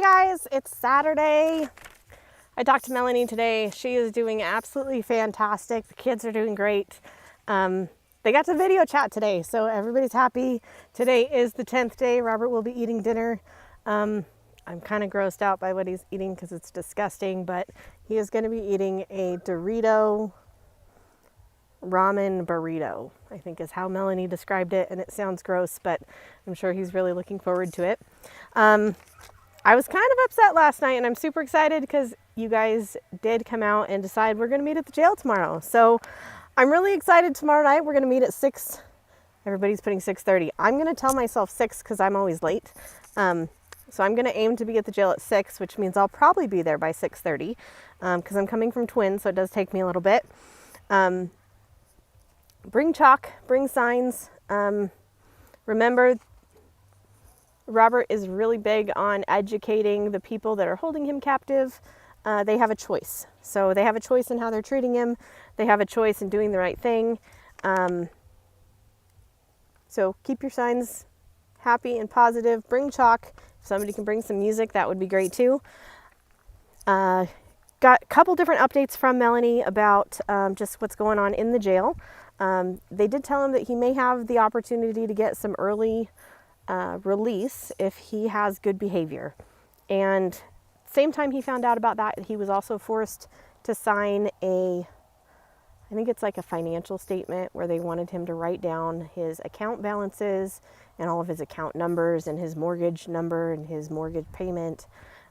Hi guys, it's Saturday. I talked to Melanie today. She is doing absolutely fantastic. The kids are doing great. They got to video chat today, so everybody's happy. Today is the 10th day. Robert will be eating dinner. I'm kind of grossed out by what he's eating because it's disgusting, but he is going to be eating a Dorito ramen burrito, I think is how Melanie described it, and it sounds gross, but I'm sure he's really looking forward to it. I was kind of upset last night, and I'm super excited because you guys did come out and decide we're going to meet at the jail tomorrow. So I'm really excited. Tomorrow night we're going to meet at 6. Everybody's putting 6:30. I'm going to tell myself 6 because I'm always late. So I'm going to aim to be at the jail at 6, which means I'll probably be there by 6:30 because I'm coming from Twin, so it does take me a little bit. Bring chalk, bring signs. Remember, Robert is really big on educating the people that are holding him captive. They have a choice. So they have a choice in how they're treating him. They have a choice in doing the right thing. So keep your signs happy and positive. Bring chalk. If somebody can bring some music, that would be great too. Got a couple different updates from Melanie about just what's going on in the jail. They did tell him that he may have the opportunity to get some early release if he has good behavior. And same time he found out about that, he was also forced to sign I think it's like a financial statement where they wanted him to write down his account balances and all of his account numbers and his mortgage number and his mortgage payment,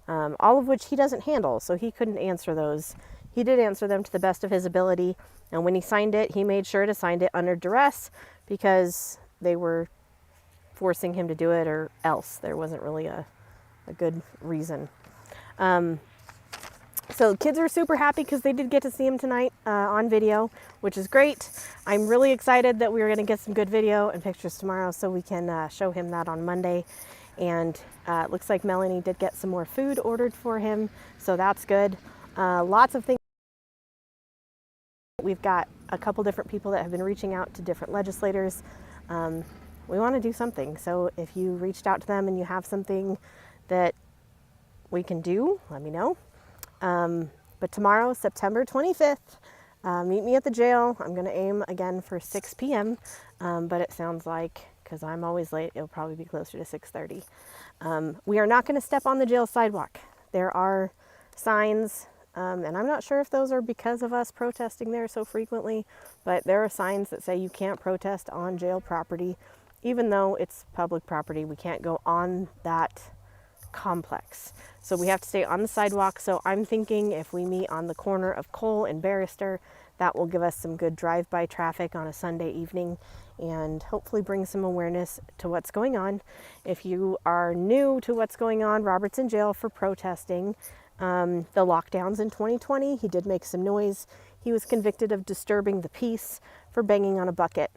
all of which he doesn't handle, so he couldn't answer those. He did answer them to the best of his ability, and when he signed it, he made sure to sign it under duress because they were forcing him to do it, or else there wasn't really a good reason. So kids are super happy because they did get to see him tonight on video, which is great. I'm really excited that we are going to get some good video and pictures tomorrow so we can show him that on Monday. And it looks like Melanie did get some more food ordered for him, so that's good. Lots of things. We've got a couple different people that have been reaching out to different legislators. We want to do something. So if you reached out to them and you have something that we can do, let me know. But tomorrow, September 25th, meet me at the jail. I'm going to aim again for 6 p.m. But it sounds like, because I'm always late, it'll probably be closer to 6:30. We are not going to step on the jail sidewalk. There are signs, and I'm not sure if those are because of us protesting there so frequently, but there are signs that say you can't protest on jail property. Even though it's public property, we can't go on that complex. So we have to stay on the sidewalk. So I'm thinking if we meet on the corner of Cole and Barrister, that will give us some good drive-by traffic on a Sunday evening and hopefully bring some awareness to what's going on. If you are new to what's going on, Robert's in jail for protesting the lockdowns in 2020. He did make some noise. He was convicted of disturbing the peace for banging on a bucket.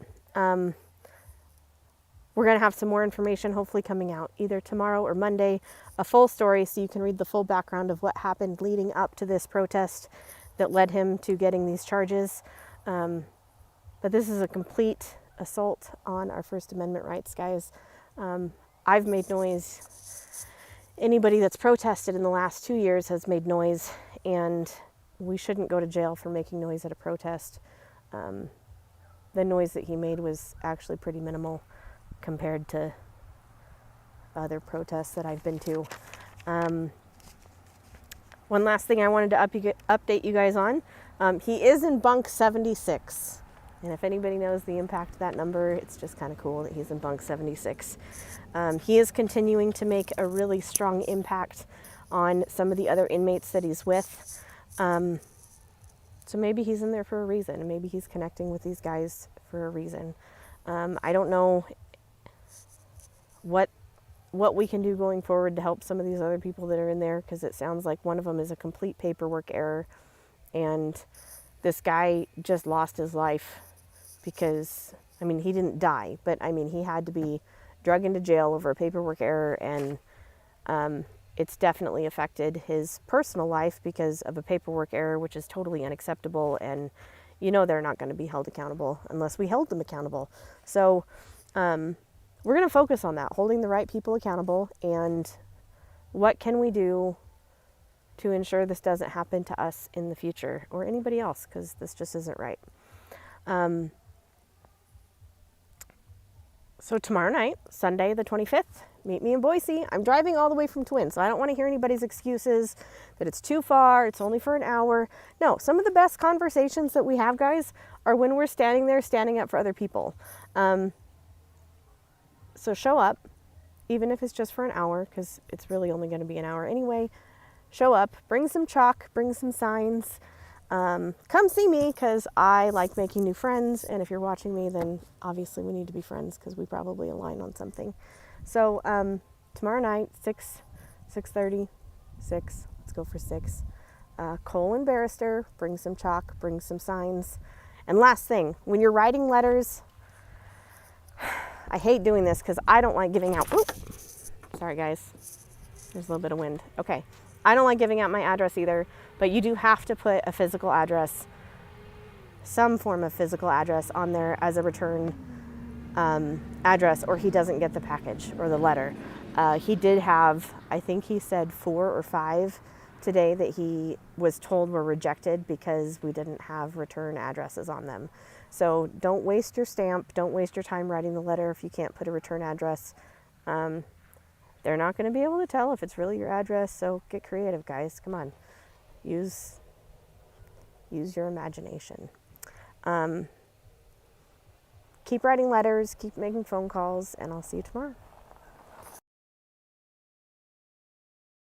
We're going to have some more information hopefully coming out either tomorrow or Monday, a full story so you can read the full background of what happened leading up to this protest that led him to getting these charges. But this is a complete assault on our First Amendment rights, guys. I've made noise. Anybody that's protested in the last 2 years has made noise, and we shouldn't go to jail for making noise at a protest. The noise that he made was actually pretty minimal compared to other protests that I've been to. One last thing I wanted to update you guys on. He is in Bunk 76. And if anybody knows the impact of that number, it's just kind of cool that he's in Bunk 76. He is continuing to make a really strong impact on some of the other inmates that he's with. So maybe he's in there for a reason, and maybe he's connecting with these guys for a reason. I don't know what we can do going forward to help some of these other people that are in there, because it sounds like one of them is a complete paperwork error, and this guy just lost his life because, I mean, he didn't die, but I mean, he had to be drug into jail over a paperwork error, and it's definitely affected his personal life because of a paperwork error, which is totally unacceptable, and you know they're not going to be held accountable unless we hold them accountable. So we're going to focus on that, holding the right people accountable and What can we do to ensure this doesn't happen to us in the future or anybody else, because this just isn't right. So tomorrow night, Sunday the 25th, meet me in Boise. I'm driving all the way from Twin, so I don't want to hear anybody's excuses that it's too far, it's only for an hour. No, some of the best conversations that we have, guys, are when we're standing there, standing up for other people. So show up, even if it's just for an hour, because it's really only going to be an hour anyway. Show up, bring some chalk, bring some signs. Come see me, because I like making new friends, and if you're watching me, then obviously we need to be friends, because we probably align on something. So tomorrow night, 6:30, let's go for 6. Cole and Barrister, bring some chalk, bring some signs. And last thing, when you're writing letters, I hate doing this because I don't like giving out, sorry guys, there's a little bit of wind. Okay, I don't like giving out my address either, but you do have to put a physical address, some form of physical address on there as a return address, or he doesn't get the package or the letter. He did have, I think he said 4 or 5 today that he was told were rejected because we didn't have return addresses on them. So don't waste your stamp, don't waste your time writing the letter if you can't put a return address. They're not going to be able to tell if it's really your address, so get creative, guys. Come on. Use your imagination. Keep writing letters, keep making phone calls, and I'll see you tomorrow.